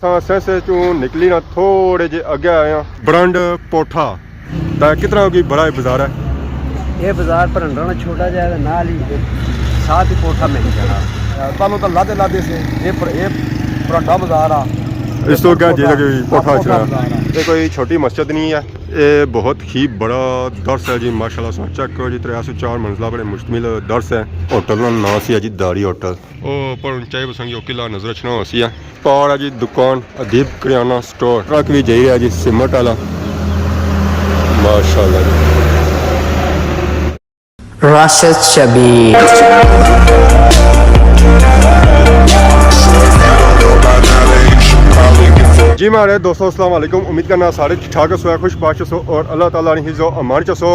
असां सेंसे चूं निकली ना थोड़े जे अगे आए हैं ब्रंड पोठा तो कितना की बड़ा बाजार है ये बाजार पर छोटा जाएगा नाल ही साथ ही कोठा मिल जाना ਤੁਹਾਨੂੰ ਤਾਂ ਲਾਦੇ ਲਾਦੇ से ये पराठा बाजार आ इस तो क्या जी लगे पोठा चला ये कोई छोटी मस्जिद नहीं है ये बहुत ही बड़ा दर्स है जी माशाल्लाह से चेक करो जी 304 मंजिला बड़े मुश्तमिल दर्स है होटल का नाम सी है जी दाड़ी होटल ओ पर ऊंचाई बसंगी किला नजर रचना सी है पार है जी दुकान अदीब किराना स्टोर ट्रक भी जाई रहा जी सीमेंट वाला माशाल्लाह जी राशिद शबीर जी मारे दोस्तों अस्सलाम वालेकुम उम्मीद करना सारे ठीक ठाक हो खुश बाश हो और अल्लाह ताला ने हिज़्ज़ो अमान चसो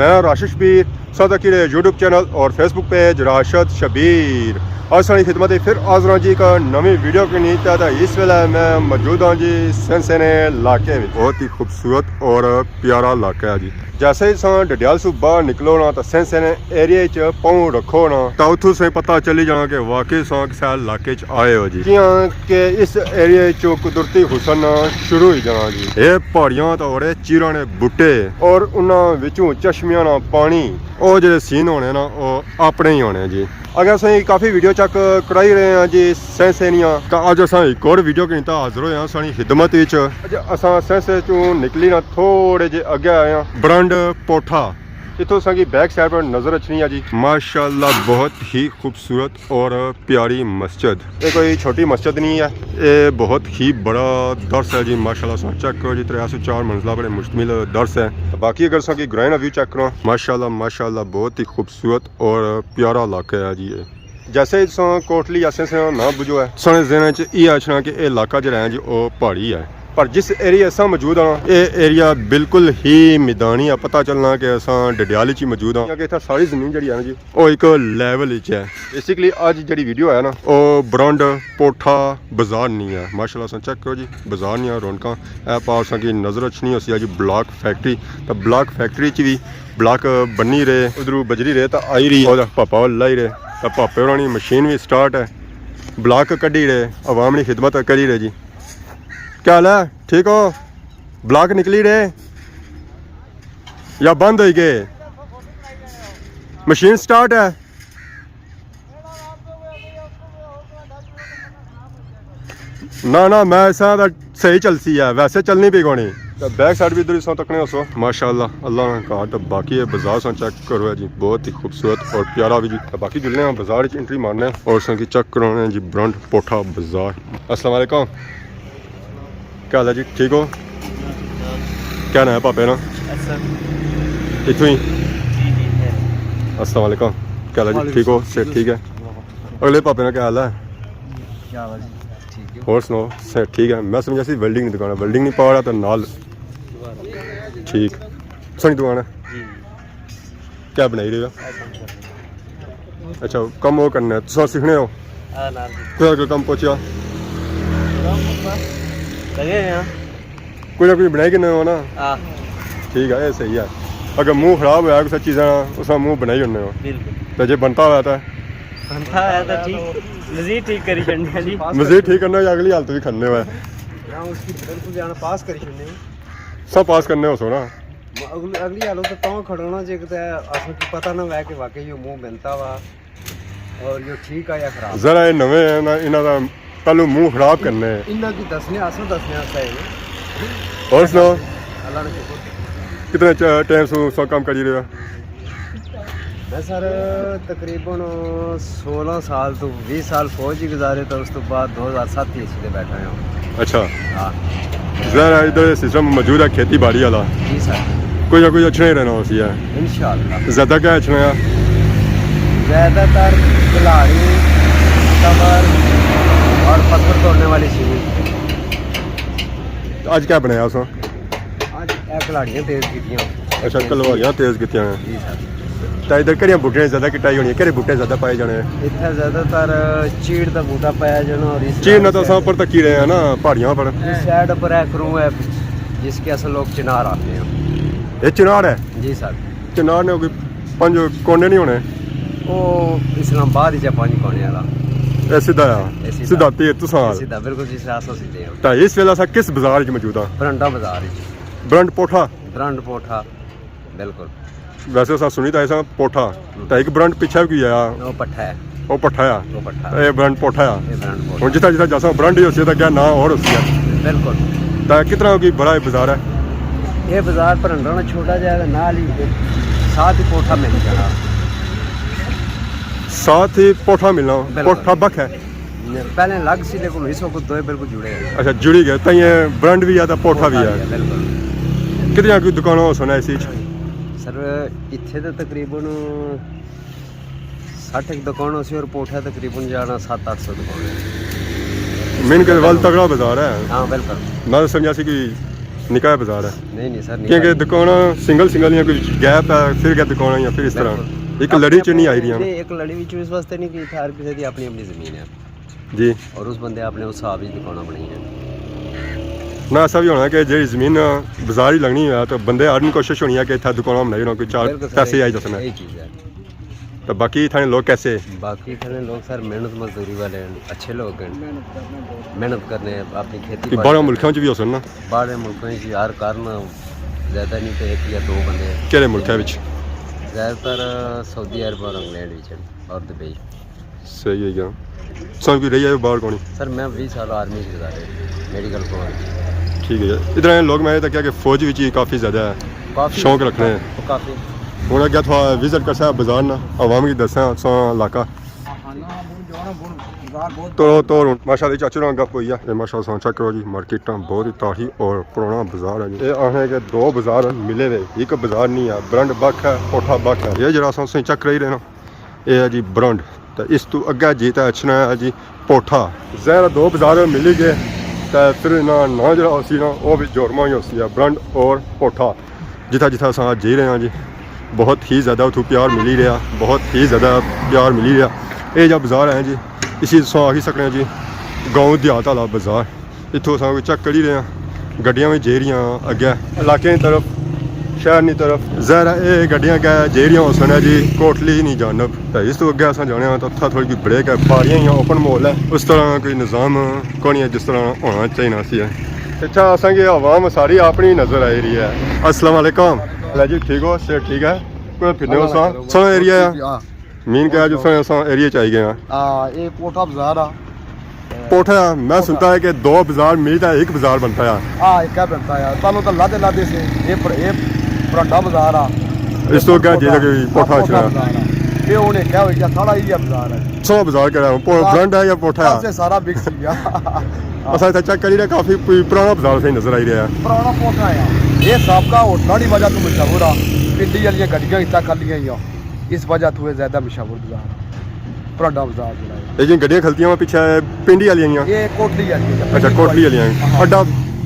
मैं राशिद शबीर सादा की यूट्यूब चैनल और फेसबुक पेज राशिद शबीर आज सारी खिदमत फिर हाज़र जी का नवी वीडियो की नीत है इस वेले मैं मौजूद हाँ जी सेंसेने इलाके में बहुत ही खूबसूरत और प्यारा इलाका है जी जैसे ही सा डडियाल से बाहर निकलो ना तो सेंसेने एरिया च पाँव रखो ना तो उतों से पता चली जाना कि वाकई सा किसी इलाके च आए हो जी कि इस एरिया चो कुदरती हुसन शुरू ही जाना जी ये पहाड़ियां तो बड़े चीरा ने बूटे और उन्होंने विचों चश्मियां ना पानी और जो सीन होने ना वो अपने ही होने जी अगर असं काफ़ी वीडियो चेक कराई रहे हैं जी सेंसेनिया तो अज अस एक और वीडियो की हाजिर होए सारी खिदमत अस सेंसे चूं निकली ना थोड़े जे अगे आए हैं ब्रंड पोठा इतों असा बैक साइड पर नजर रचनी है जी माशाल्लाह बहुत ही खूबसूरत और प्यारी मस्जिद ये कोई छोटी मस्जिद नहीं है ये बहुत ही बड़ा दर्स है जी माशाल्लाह से चेक करो जी 304 मंजिला बड़े मुश्तमिल दर्स है बाकी अगर असा ग्राइन व्यू चेक करो माशाल्लाह माशाल्लाह बहुत ही खूबसूरत और प्यारा इलाका है जी ये जैसे कोटली ऐसे से ना बुझो है सारे जहन च ये आखना कि यह इलाका जो है जी वो पहाड़ी है पर जिस एरिया असा मौजूद हाँ ये एरिया बिल्कुल ही मैदानी है पता चलना कि असा डडियाल ही मौजूद हाँ कि इतना सारी जमीन जी है ना जी वो एक लैवल है बेसिकली अज जी वीडियो है ना वो ब्रंड पोठा बाजार नहीं है माशाल्लाह से चेक करो जी बाजार नहीं है रौनक पास की नजर अच्छी होती है जी ब्लॉक फैक्ट्री तो ब्लॉक फैक्ट्री च भी ब्लॉक बनी रहे उधरों बजरी रहे तो आई रही है पापा लाई रहे तो पापे होनी मशीन भी स्टार्ट है ब्लॉक कढ़ी रहे अवाम की खिदमत करी रहे जी क्या हाल है ठीक हो ब्लॉक निकली रहे या बंद हो गए मशीन स्टार्ट है ना ना मैं ऐसा सही चलती है वैसे चलनी भी कोनी बैक साइड भी इधर ही तकने हो माशाल्लाह अल्लाह ने कहा तो बाकी है बाजार से चेक करो है जी बहुत ही खूबसूरत और प्यारा भी जी बाकी जुलने हैं बाजार एंट्री मारने हैं और संग चेक करवाने जी ब्रंड पोठा बाजार अस्सलाम वालेकुम क्या हाल है जी ठीक हो क्या नाम है पापे ना इतों ही अस्सलाम वालेकुम क्या हाल है जी ठीक हो सेठ ठीक है अगले पापे ना क्या हाल है और सुनाओ सेठ ठीक है मैं समझा सी वेल्डिंग की दुकान है वेल्डिंग नहीं पा रहा तो नाल ठीक सही दुकान है क्या बनाई रही हो अच्छा कम वो करना है तुम सीखने हो कोई कम पहुँचा कोई ना कोई बनाई किन्ने हो ना ठीक है ये सही है अगर मुंह खराब होया कुछ चीज़ा उस मुंह बनाई होने हो तो जो बनता हुआ था मजीद ठीक करी छड़ने जी मजीद ठीक करना या अगली हालत भी खन्ने हुआ उसकी बिल्कुल जाना पास करी छड़ने सब पास करने हो सो ना अगली हालत तो तां खड़ोना जे असन की पता ना है कि वाकई यो मुंह बनता वा और यो ठीक है या खराब जरा ये नवे है ना इन्हां दा पहलू मुंह खराब करने इन्ना की दसने आसन दसने चाहिए और सुनाओ अल्लाह ने कितने टाइम से सब काम करी रहे हो मैं सर तकरीबन 16 साल तो 20 साल फौज ही गुजारे तो उस तो बाद 2007 से बैठा हूँ अच्छा हाँ जरा इधर सिस्टम मौजूद है खेती बाड़ी वाला जी सर कोई ना कोई अच्छा ही रहना उसी है इंशाल्लाह ज़्यादा क्या अच्छा है ज़्यादातर खिलाड़ी कमर और पत्थर तोड़ने वाली चीज़ें आज क्या बनाया उसने आज खिलाड़ियाँ तेज़ की अच्छा कलवारियाँ तेज़ की जी सर तो इधर घड़ियां बूटियां ज़्यादा कटाई होनी घड़े बूटे ज़्यादा पाए जाने इतना ज़्यादातर चीड़ का बूटा पाया जाना और चीड़ ना तो सब पर तकी रहे हैं ना पहाड़ियों पर इस साइड पर है क्रू है जिसके असल लोग चिनार आते हैं ये चिनार है जी सर चिनार ने कोई 5 कोने नहीं होने वो इस्लामाबाद ही 5 कोने वाला ਇਹ ਸਿੱਧਾ ਆ ਇਹ ਸਿੱਧਾ ਤੀਰ ਤੁਸਾਂ ਸਿੱਧਾ ਬਿਲਕੁਲ ਜਿਸ ਰਾਸੋਂ ਸਿੱਧੇ ਹੋ ਤਾਂ ਇਸ ਵੇਲੇ ਅਸਾਂ ਕਿਸ ਬਾਜ਼ਾਰ 'ਚ ਮੌਜੂਦ ਆ ਬਰੰਡਾ ਬਾਜ਼ਾਰ ਵਿੱਚ ਬਰੰਡ ਪੋਠਾ ਬਰੰਡ ਪੋਠਾ ਬਿਲਕੁਲ ਵੈਸੇ ਅਸਾਂ ਸੁਣੀ ਤਾਂ ਐਸਾ ਪੋਠਾ ਤਾਂ ਇੱਕ ਬਰੰਡ ਪਿੱਛੇ ਵੀ ਆ ਉਹ ਪੱਠਾ ਹੈ ਉਹ ਪੱਠਾ ਆ ਉਹ ਪੱਠਾ ਤਾਂ ਇਹ ਬਰੰਡ ਪੋਠਾ ਆ ਇਹ ਬਰੰਡ ਪੋਠਾ ਹੁਣ ਜਿੱਥੇ ਜਿੱਥੇ ਜੈਸਾ ਬਰੰਡ ਹੀ ਉਸੇ ਤਾਂ ਕਿਆ ਨਾਂ ਹੋਰ ਉਸੇ ਆ ਬਿਲकुल ਤਾਂ ਕਿਤਨਾ ਕੀ ਬੜਾ ਇਹ ਬਾਜ਼ਾਰ ਹੈ ये बाजार पर ना छोटा जाएगा नाल ही साथ ही कोठा मिल जाना साथ ही पोठा मिलना बिल्कुल। पोठा बख है पहले अलग सी लेकिन इसो को दो बिल्कुल जुड़े हैं अच्छा जुड़ी गए तो ये ब्रांड भी है तो पोठा भी है बिल्कुल कितनी की दुकानों सुना इसी सर इत्थे तो तकरीबन 60 दुकानों से और पोठा तकरीबन जाना 700-800 दुकान मेन के वाल तगड़ा बाजार है हाँ बिल्कुल मैं तो समझा सी कि निकाय बाजार है नहीं सर क्योंकि दुकान सिंगल या कोई गैप है फिर क्या दुकान या फिर इस तरह एक लड़ी च नहीं आई रही एक लड़ी विच इस वास्ते नहीं कि हर किसी की अपनी अपनी जमीन है जी और उस बंदे अपने उस हिसाब की दुकान बनाई है ना ऐसा भी होना कि जी जमीन बाजार ही लगनी है तो बंदे हर कोशिश होनी है कि इतना दुकान बनाई होना कोई चार बिल्कुल सर, पैसे आई दसना यही चीज़ है तो बाकी थाने लोग कैसे बाकी थाने लोग सर मेहनत मजदूरी वाले हैं अच्छे लोग हैं मेहनत करने अपनी खेती कि बारह मुल्कों च भी हो सकना बाहर मुल्कों की हर कारण ज़्यादा नहीं तो एक या दो बंदे केड़े मुल्कों विच ज़्यादातर सऊदी अरब और इंग्लैंड विच और दुबई सही है क्या सब की रही है बाहर कौन सर मैं 20 साल आर्मी से गुजारे मेडिकल कोर्स ठीक है इधर लोग मैं तो क्या कि फौज विच ही काफ़ी ज़्यादा काफ़ी शौक रखने हैं काफ़ी ਹੁਣ ਅੱਗੇ ਥੋੜਾ ਵਿਜ਼ਿਟ ਕਰ ਸਕਦਾ ਬਾਜ਼ਾਰ ਨਾ ਆਵਾਮ ਕੀ ਦੱਸਾਂ ਸੋ ਇਲਾਕਾ तो माशाल्लाह चाचू ਨਾਲ ਗੱਪ ਹੋਈ ਆ ਇਹ ਮਾਸ਼ਾਅੱਲਾ ਚੈੱਕ ਕਰੋ ਜੀ ਮਾਰਕੀਟਾਂ ਬਹੁਤ ਹੀ ਤਾਹੀ ਔਰ ਪੁਰਾਣਾ ਬਾਜ਼ਾਰ ਹੈ ਜੀ ਇਹ ਆਹੇ ਕਿ ਦੋ ਬਾਜ਼ਾਰ ਮਿਲੇ ਵੇ ਇੱਕ ਬਾਜ਼ਾਰ ਨਹੀਂ ਆ ਬਰੰਡ ਬੱਖ ਹੈ ਕੋਠਾ ਬੱਖ ਹੈ ਇਹ ਜਿਹੜਾ ਅਸੀਂ ਚੱਕ ਰਹੀ ਰਹੇ ਨਾ ਇਹ ਹੈ ਜੀ ਬਰੰਡ ਤਾਂ ਇਸ ਤੋਂ ਅੱਗੇ ਜੀ ਤਾਂ ਅਛਣਾ ਹੈ ਜੀ ਪੋਠਾ ਜ਼ਹਿਰ ਦੋ ਬਾਜ਼ਾਰ ਮਿਲ ਗਏ ਤਾਂ ਫਿਰ ਨਾ ਜਿਹੜਾ ਅਸੀਂ ਨਾ ਉਹ ਵੀ ਜੋਰਮਾ ਹੀ ਹੋਸੀ ਆ ਬਰੰਡ ਔਰ ਪੋਠਾ ਜਿੱਥਾ ਜਿੱਥਾ ਅਸੀਂ ਜੀ ਰਹੇ ਹਾਂ ਜੀ बहुत ही ज़्यादा उतो प्यार मिली रहा बहुत ही ज़्यादा प्यार मिली रहा ये जो बाज़ार है जी इसी तुम आखी सकने जी गाँव देहात वाला बाज़ार इतों अस चेक करी रहे हैं गड्डियाँ भी जे रही अगे इलाके की तरफ शहर की तरफ ज़ाहिर है ये गड्डियाँ क्या जे रही हो सुने जी कोटली नहीं जानब तो इस तो अगे अस जाने तो उत्था थोड़ी कोई ब्रेक है बारियाँ ही ओपन माहौल है उस तरह कोई निज़ाम को नहीं है जिस तरह होना चाहिए सी है इतना असेंगे आवाम सारी अपनी नज़र आई रही है अस्सलाम वालेकुम जी ठीक हो सेठ ठीक है कोई फिरने हो सो एरिया है मीन क्या जो सो एरिया चाहिए गए हैं ये पोठा बाजार आ पोठा मैं सुनता है कि दो बाजार मिलता है एक बाजार बनता है हाँ एक क्या बनता है तालो तो लादे लादे से ये पराठा बाजार आ इस तो क्या जी पोठा अच्छा ये उन्हें क्या हो गया थोड़ा ही बाजार है सो बाजार कह रहा हूँ ब्रांड है या पोठा से सारा बिक गया असा चेक करी रहे काफी पुराना बाजार सही नजर आई रहा है पुराना पोठा है ये सबका होटल की वजह तो मशहूर आ पिंडी वाली गड्डियां इतना खलियां ही इस वजह तो ज्यादा मशहूर बाजार पराठा बाजार जो है ये जिन गड्डियां खलतियां पीछे पिंडी वाली ये कोटली वाली अच्छा कोटली वाली अड्डा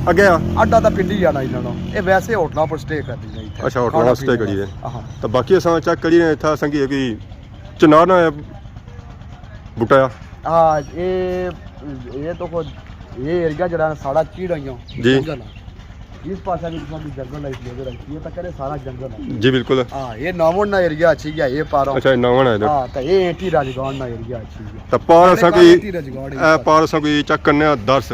अगे अड्डा तो पिंडी जाना इन्होंने ये वैसे होटलों पर स्टे कर दी अच्छा होटल स्टे करिए तो बाकी अस चेक करी रहे था संगी कि चिनार ना बूटा हाँ ये तो खुद ये एरिया जरा सारा चीड़ आई जी इस पासा भी जंगल है ये तो करे सारा जंगल है जी बिल्कुल हाँ ये नवण ना एरिया अच्छी है ये पारो अच्छा नवण है हाँ तो ये एटी राजगढ़ ना एरिया अच्छी है तो पार असा कोई राजगढ़ पार असा कोई चेक करने दर्श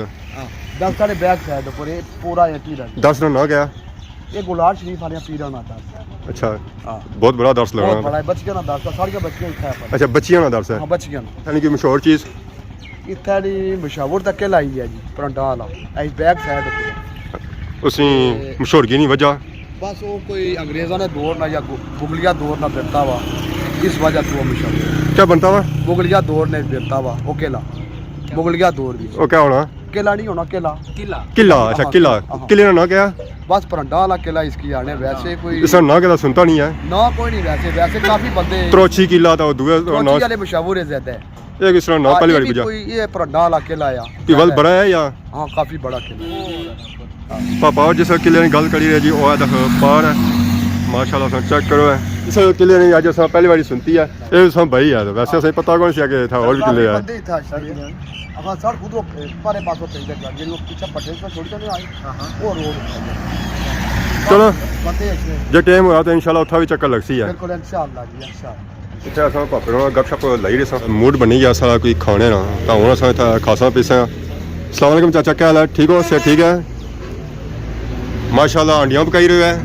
10 साढ़े बैक साइड पर ये पूरा एटी राजगढ़ दर्श ना गया ये गुलार शरीफ वाले पीरा ना दर्श अच्छा हाँ बहुत बड़ा दर्श लग बहुत रहा बड़ा है बच्चियां ना दर्श सारी बच्चियां इतना है अच्छा बच्चियां ना दर्श है हाँ बच्चियां यानी कि मशहूर चीज़ इतना दी मशहूर तक लाई है जी परांठा वाला ऐ बैक साइड उसी मशहूर की नहीं वजह बस वो कोई अंग्रेज़ों ने दौर ना या मुगलिया दौर ना बेरता हुआ इस वजह से वो मशहूर क्या बनता हुआ मुगलिया दौर ने बेरता हुआ वो किला मुगलिया दौर भी वो क्या होना किला नहीं होना किला किला अच्छा किला किले ना क्या बस परांठा वाला किला इसकी आने वैसे कोई इसका ना क्या सुनता नहीं है ना कोई नहीं वैसे काफी बंदे त्रोची किला था दुए कोची वाले मशहूर है ज्यादा ये किस तरह ना पहली बार बुझा ये परांठा वाला किला आया केवल बड़ा है या हाँ काफी बड़ा किला पापा और जिस किले की गल करी रहे जी वो है पार है माशाल्लाह चेक करो है इस किले ने अज अस पहली बार सुनती है ये सब भाई है वैसे असें पता कौन सी कि था और भी किले है अब सर खुद पारे पासों पे जो पीछे पट्टे से छोड़ के नहीं आई वो रोड चलो बंदे अच्छे जो टाइम हुआ तो इंशाल्लाह उठा भी चक्कर लगती है बिल्कुल इंशाल्लाह जी इंशाल्लाह ਇੱਥੇ ਅਸਾਂ ਭਾਪੇ ਨਾਲ ਗੱਪਸ਼ਪ ਲਈ ਰਹੇ ਸਾਂ ਮੂਡ ਬਣੀ ਗਿਆ ਸਾਰਾ ਕੋਈ ਖਾਣੇ ਨਾ ਤਾਂ ਹੁਣ ਅਸਾਂ ਇੱਥੇ ਖਾਸਾ ਪੀਸਾਂ अस्सलाम वालेकुम चाचा क्या हाल है ठीक हो से ठीक है माशाल्लाह आंडियाँ पकाई रहे हैं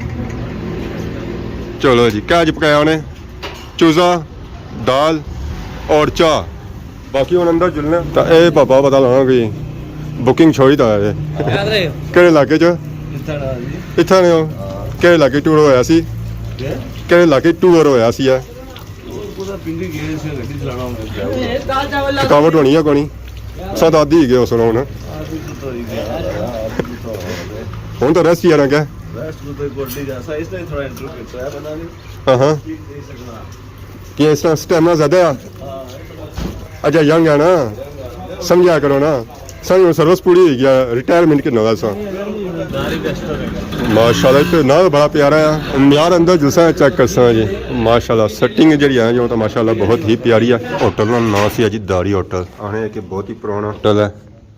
चलो जी क्या अज पकाया उन्हें चूज़ा दाल और चाह बाकी हम अंदर जुलने तो ये पापा पता लाना कोई बुकिंग छोड़ी था केड़े इलाके च इत्थे ने केड़े इलाके टूर होया सी केड़े इलाके टूर होया सी है थकावट होनी है कोनी सत आधी ही गए सुनो हूँ तो रेस्ट ही है ना क्या हाँ हाँ कि इस तरह स्टैमिना ज्यादा है अच्छा यंग है ना समझा करो ना सारी सर्विस पूरी हो गया रिटायरमेंट कितना होगा सा माशाल्लाह तो ना बड़ा प्यारा है यार अंदर जुलसा चेक कर सा जी माशाल्लाह सेटिंग जी है जो तो माशाल्लाह बहुत ही प्यारी है होटल का नाम से जी दाड़ी होटल आने एक बहुत ही पुराना होटल है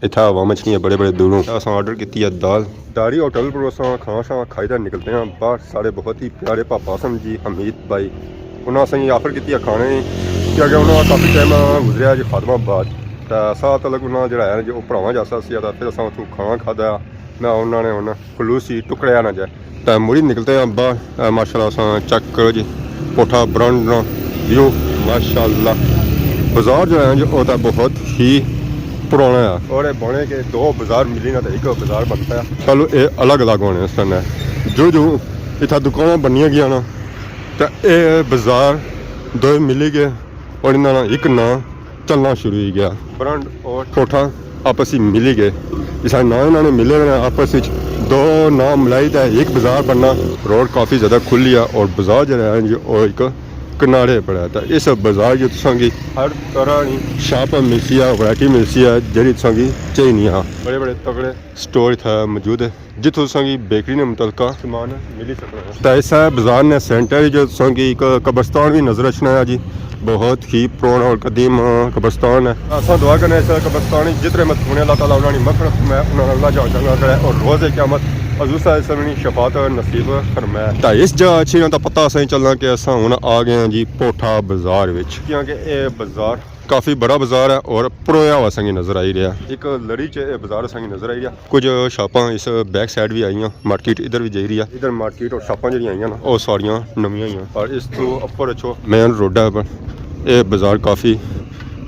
इतना हवा मछलियाँ बड़े बड़े दूरों असा ऑर्डर की है दाल दाड़ी होटल पर असा खाना शाना खाई तो निकलते हैं बाहर सारे बहुत ही प्यारे पापा सन जी हमीद भाई उन्होंने असें ऑफर की है खाने क्योंकि उन्होंने काफ़ी टाइम गुजरिया जी खादमाबाद तो साथ अलग उन्होंने जो है जो भरावां जासा सी फिर अस उतों खाना खादा मैं उन्होंने उन्हें खलूस ही टुकड़िया ना जाए तो मुड़ी निकलते हैं बाहर माशाल्लाह अस चेक करो जी कोठा ब्रांड व्यू माशाल्लाह बाजार जो है जो वो तो बहुत ही पुराना है और ये बने के दो बाजार मिली ना तो एक बाजार बनता है चलो ये अलग अलग होने इस तरह जो जो इतना दुकान बनिया गया ना तो ये बाजार दो मिली गए और इन्होंने एक ना चलना शुरू हो गया ब्रांड और कोठा आपस में मिली गए इस ना इन्होंने मिले आपस में दो नाम मिलाई तो एक बाजार बनना रोड काफ़ी ज़्यादा खुली है और बाजार जो है जो एक किनारे पड़ा है तो इस बाजार जो तुसांगी हर तरह की शाप मिलती है वैरायटी मिलती है जी तुसांगी चाहिए हाँ बड़े बड़े तगड़े स्टोर था मौजूद है जितों तुसांगी बेकरी ने मुतलका सामान मिली सकता है तो इस बाजार ने सेंटर जो तुसांगी एक कब्रस्तान भी नजर रचना है जी बहुत ही पुराना और कदीम कब्रस्तान है असा दुआ करने इस कब्रस्तान जितने मत होने अल्लाह ताला उन्होंने मगफरत में उन्होंने अल्लाह जान चंगा करे और रोज़ क़यामत हज़ूर सल्लल्लाहु अलैहि वसल्लम शफात नसीब फरमाए तो इस जगह अच्छी तो पता सही चलना कि अस हुण आ गए हैं जी पोठा बाजार विच क्योंकि ये बाजार काफ़ी बड़ा बाजार है और परोया हुआ संगी नज़र आई रहा एक लड़ी च ये बाजार संगी नज़र आई रहा कुछ शापां इस बैक साइड भी आई मार्केट इधर भी जाई रही है इधर मार्केट और शापां जी आई ना वो सारियां नवीं ही और इस तो अपर अच्छो मेन रोड है पर यह बाजार काफ़ी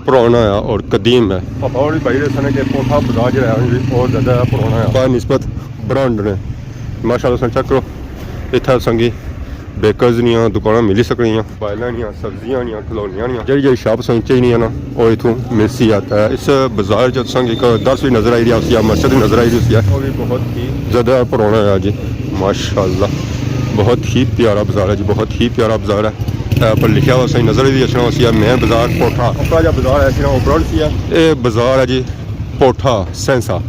पुराना है और कदीम है पापा और भाई रहे कि पोठा बाजार जो है और ज़्यादा पुराना है निस्बत ब्रांड ने माशाल्लाह चेक करो इतना संगी बेकर्स दियाँ दुकाना मिली सकनियाँ बायलां दियाँ सब्जियां दियां खिलौनियां दियां जी शॉप संग चाहिए ना वो इतों मिलसी आता है इस बाजार जो संग एक दर्स भी नजर आई रही है मस्जिद नजर आई रही है वो भी बहुत ही ज़्यादा पुराना है जी माशाल्लाह बहुत ही प्यारा बाजार है जी बहुत ही प्यारा बाजार है पर लिखा हुआ सही नजर भी अच्छा सी मेन बाजार पोठा अपना जो बाजार है वो ब्रांड सी है ये बाजार है जी पोठा सेंसा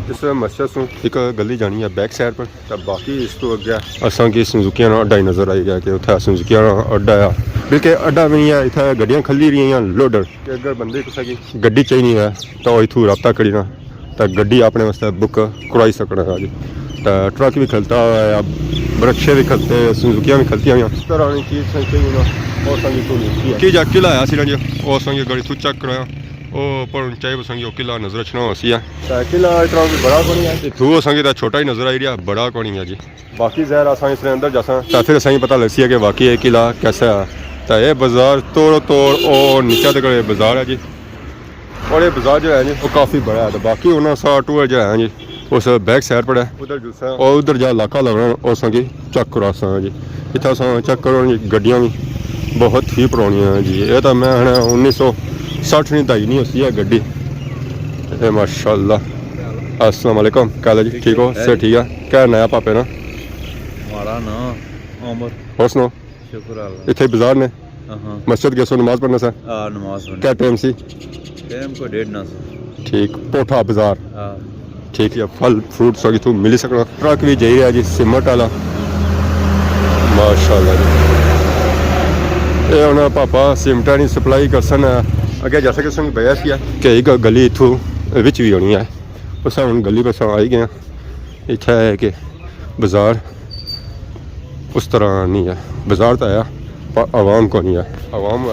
इस मस्जिद से एक गली जानी है बैक साइड पर तो बाकी इस तो अगे असा की संजुकिया अड्डा ही नजर आई गया कि उत्थे संजुकिया अड्डा है बल्कि अड्डा भी नहीं है इतना गड्डियाँ खली रही हैं लोडर अगर बंदे किसी की गड्डी चाहिए है तो इतों रब्ता करी ना तो गड्डी अपने वास्ते बुक करवाई सकना है जी तो ट्रक भी खलता है बरक्शे भी खलते संजुकियाँ भी खलती हुई इस तरह की चीज़ चाहिए ना और संगी तो नहीं की जा किला आया सी जी और संगी गाड़ी तू चेक कराया ओ पर ऊंचाई संगी किला नजर रचना हो सी है किला इतना बड़ा कोनी है तू संगी तो छोटा ही नजर आई रहा बड़ा कोनी है जी बाकी जहर असा इसने अंदर जैसा तो फिर असा पता लग सी है कि वाकई ये किला कैसा है तो ये बाजार तोड़ तोड़ और नीचे तक बाजार है जी और ये बाजार जो है जी वो काफ़ी बड़ा है तो बाकी उन्होंने सा टूर जो है जी उस बैक साइड पर है उधर जुलसा और उधर जहाँ इलाका लगना और संगी चेक करा सा जी इतना सा चेक करो जी गड्डियाँ भी बहुत ही पुरानियाँ हैं जी ये तो मैं 1960 नहीं दाई नहीं होती है गड्डी माशाल्लाह अस्सलाम वालेकुम क्या जी ठीक हो से ठीक है क्या नया पापे ना हमारा ना उमर और सुनो शुक्र अल्लाह इतने बाजार ने मस्जिद गए सो नमाज पढ़ना सर नमाज क्या टाइम सी टाइम को 1:30 ना ठीक पोठा बाजार ठीक है फल फ्रूट सभी तू मिली सकना ट्रक भी जाइए जी सिमट वाला माशाल्लाह जी ये उन्हें पापा सिमटा नहीं सप्लाई कर सन अगे जैसा कि संग बहस किया कि एक गली इतों विच भी होनी है उस हम गली बस आई गए इतना है कि बाजार उस तरह नहीं है बाजार तो आया पर आवाम को नहीं है। आवाम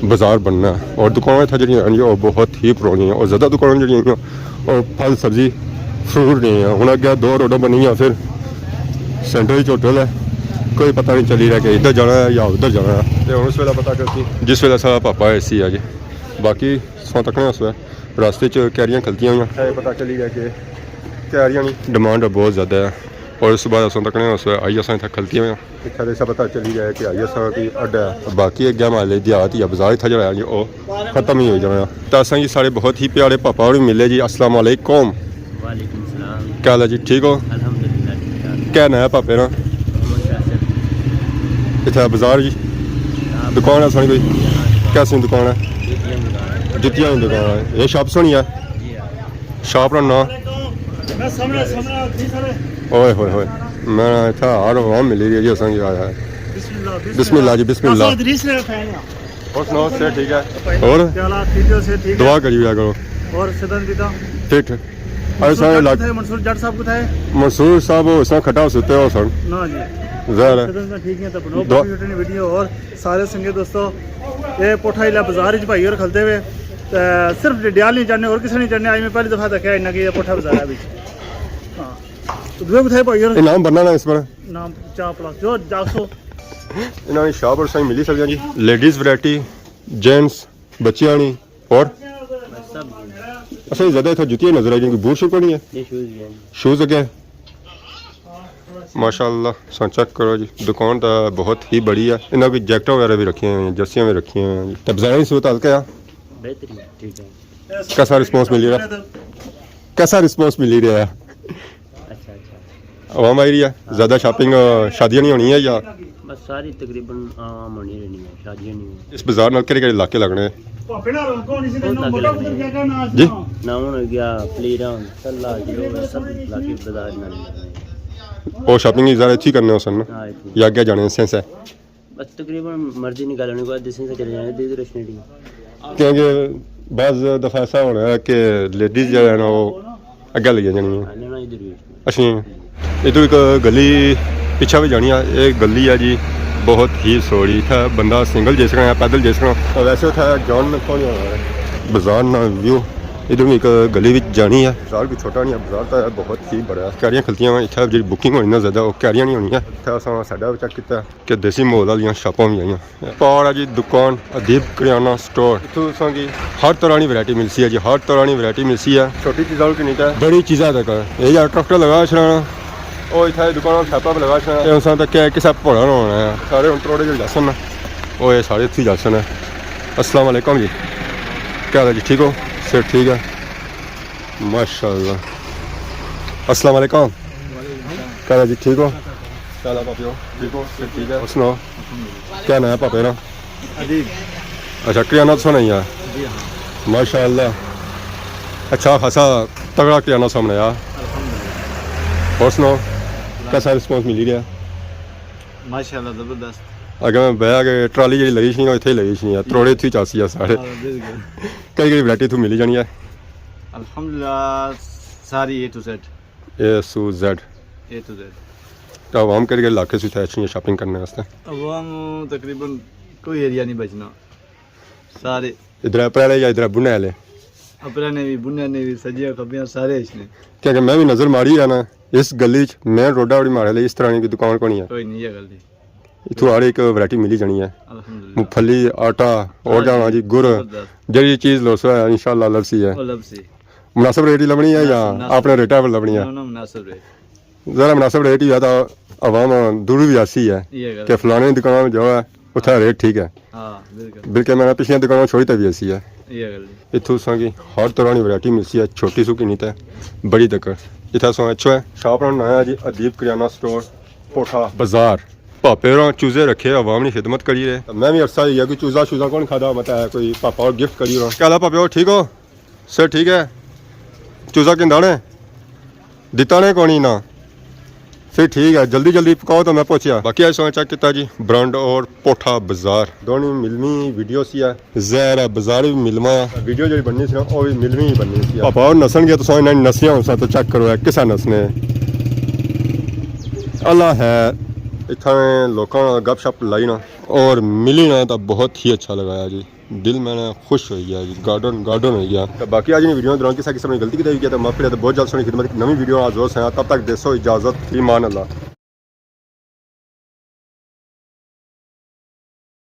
बाजार बनना है और दुकानें था जी और बहुत ही पुरानी हैं और ज़्यादा दुकानें जी और फल सब्जी फ्रूट नहीं है। हूँ अगर 2 रोड बनी है फिर सेंटर होटल है, कोई पता नहीं चली रहा कि इधर जाना है या उधर जाना है। तो उस वेला पता करती जिस वेला सारा पापा ऐसी है जी। बाकी सौ तक उस वे रास्ते च कैरियां खलतियां हुई पता चली गया कि कैरियां की डिमांड बहुत ज़्यादा है और उस बाद असों तकने उस आई असा इतना खलतियां हुई इतना ऐसा पता चली गया कि आई असा की अड्डा है। बाकी अगर माले देहात या बाजार इतना जो है जी वो खत्म ही हो जाना। तो असा जी सारे बहुत ही प्यारे पापा और मिले जी। अस्सलाम वालेकुम। वालेकुम सलाम। क्या हाल है जी, ठीक हो? अल्हम्दुलिल्लाह ठीक ठाक। क्या नया पापे ना इतना बाजार जी दुकान है सोनी कोई कैसी दुकान है? जुतियां की दुकान है। ये शॉप सोनी है शॉप का नाम ओए होए होए मैं इतना हर आवाम मिली रही है जी असा आया है। बिस्मिल्लाह जी बिस्मिल्लाह। और सुनाओ से ठीक है और दुआ करिए करो और सदन पिता ठीक है। अरे सारे लाख मंसूर जट साहब को था मंसूर साहब उसने खटा सुते हो सन ना जी ज़रा सदन में ठीक है तो बनाओ वीडियो और सारे संगे दोस्तों ये पोठा इला बाजार च भाई और खलते हुए सिर्फ डियाल नहीं चढ़ने और किसी नहीं चढ़ने। आज मैं पहली दफा देखा इन्ना कि ये पोठा बाजार है हाँ तो दुए कुछ भाई और इनाम बनना ना इस पर नाम चा प्लस जो जासो इन्होंने शॉप और सही मिली सकती जी। लेडीज़ वैरायटी जेंट्स बच्चियां नहीं और अच्छा ज़्यादा इतना जुतियाँ नजर आई क्योंकि बूट शूट नहीं है ये शूज है शूज़ अगे माशाल्लाह सो चेक करो जी। दुकान तो बहुत ही बड़ी है। इन्होंने भी जैकेट वगैरह भी रखी हुई हैं जर्सियाँ भी रखी हुई हैं। तो बाजार की सूरत हल्का है बेहतरीन ठीक है। कैसा रिस्पॉन्स मिल रहा है? कैसा रिस्पॉन्स मिल रहा है? अच्छा अच्छा आवाम आई रही है ज़्यादा शॉपिंग शादियाँ नहीं होनी है या बस सारी तकरीबन आम होनी रहनी है शादियाँ नहीं है इस बाजार में केड़े इलाके लगने हैं? जी ना हो गया प्लेरा सल्ला जो सब लाके बाजार में वो शॉपिंग ज़्यादा अच्छी करने हो सन हाँ या आगे जाने सेंस है बस तकरीबन मर्जी निकालने के बाद दिसन से चले जाने दे रेस्टोरेंट क्योंकि बाज़ दफ़ा ऐसा होना है कि लेडीज़ जो है ना वो अग्गे लगी जानी है। आने ना इधर भी अच्छा इधर एक गली पिछा भी जानी है। एक गली है जी बहुत ही सोड़ी था बंदा सिंगल जा सकना पैदल जा सकना। वैसे था जॉन में कौन बाजार ना व्यू इधर भी एक गली में जानी है। बाजार भी छोटा नहीं है बाजार तो है बहुत ही बड़ा। कैरियां खलतियां हुई इतना जी बुकिंग होनी ना ज़्यादा वो कैरियां नहीं होनी है। इतना साडा चेक किया कि देसी मोल वाली शॉपां भी आई पार है जी। दुकान अदीब करियाना स्टोर इतों की हर तरह की वैरायटी मिलती है जी। हर तरह की वैरायटी मिलती है छोटी चीज़ों की नहीं है बड़ी चीज़ा तक ये यार ट्रैक्टर लगा छड़ाना वो इतना दुकान छापा पर लगा छड़ा उस तक क्या किसा भोड़ा ना होना है। सारे हम थोड़े जो जासन वो ये सारे इतनी जासन है। अस्सलाम वालेकुम जी क्या हाल है जी, ठीक हो? सर ठीक है माशाल्लाह। अस्सलाम वालेकुम क्या हाल है जी, ठीक हो? क्या हाल है पापियो, ठीक हो? सर ठीक है। सुनाओ क्या नाम है पापे ना? अच्छा किराना तो सुना ही है माशाल्लाह। अच्छा खासा तगड़ा किराना सामने यार। और सुनाओ कैसा रिस्पॉन्स मिली रहा? माशाल्लाह जबरदस्त। अगर मैं बह के ट्राली जी लगी सी इतने लगी सी त्रोड़े इतनी चासी है सारे कई कई वैरायटी इतों मिली जानी है अल्हम्दुलिल्लाह सारी ए टू जेड तो आवाम के इलाके से अच्छी शॉपिंग करने वास्ते अवाम तकरीबन कोई एरिया नहीं बचना सारे इधर अप्रैल या इधर बुने वाले अपने ने भी बुने ने भी सजिया खबियां सारे इसने क्योंकि मैं भी नज़र मारी है ना इस गली मेन रोडा बड़ी मारे इस तरह की दुकान को नहीं है कोई नहीं है गलती इतों हर एक वैरायटी मिली जानी है। अल्हम्दुलिल्लाह मूंगफली आटा और जाना जी गुड़ जी चीज़ लो सो है इंशाल्लाह लभसी है। वो लबसी मुनासिब रेट ही लभनी है या अपने रेटा पर लभनी है? ना मुनासिब रेट ज़रा मुनासिब रेट ही है तो आवाम दूर भी आसी है ये कि फलाने दुकान में जो है उत्था रेट ठीक है। हां बिल्कुल बिल्कुल मैंने पिछली दुकान छोड़ी तभी ऐसी है ये गलती इतों की हर तरह की वैरायटी मिलती है छोटी सुखी नहीं तो बड़ी तक इतना सो अच्छा है। शॉप का नाम है जी अदीब करियाना स्टोर पोठा बाजार पापे और चूजे रखे आवाम की खिदमत करी रहे। मैं भी अरसा ही है कोई चूजा शूजा कौन खाता मत है कोई पापा और गिफ्ट करी रहा क्या पापे और ठीक हो? सर ठीक है चूजा किंदा ने दिता ने कौन ही ना फिर ठीक है जल्दी जल्दी पकाओ तो मैं पहुंचा। बाकी आज सोचा किता जी ब्रांड और पोठा बाजार दोनों मिलमी वीडियो सी है जहर है बाजार भी मिलवा वीडियो जी बननी सी वो भी मिलमी ही बननी सी। पापा और नसन गया तो सो इन्हें नसिया हो तो चेक करो है किसा नसने अल्लाह है इतना लोगों गप शप लाई ना और मिली ना तो बहुत ही अच्छा लगाया जी, दिल मैंने खुश हो गया जी, गार्डन हो गया। तो बाकी आज वीडियो दौरान किसी किस्म की गलती की तो बहुत जल्द सोनी खिदमत नवी वीडियो आज रोज है, तब तक देसो इजाज़त, ईमान अल्लाह।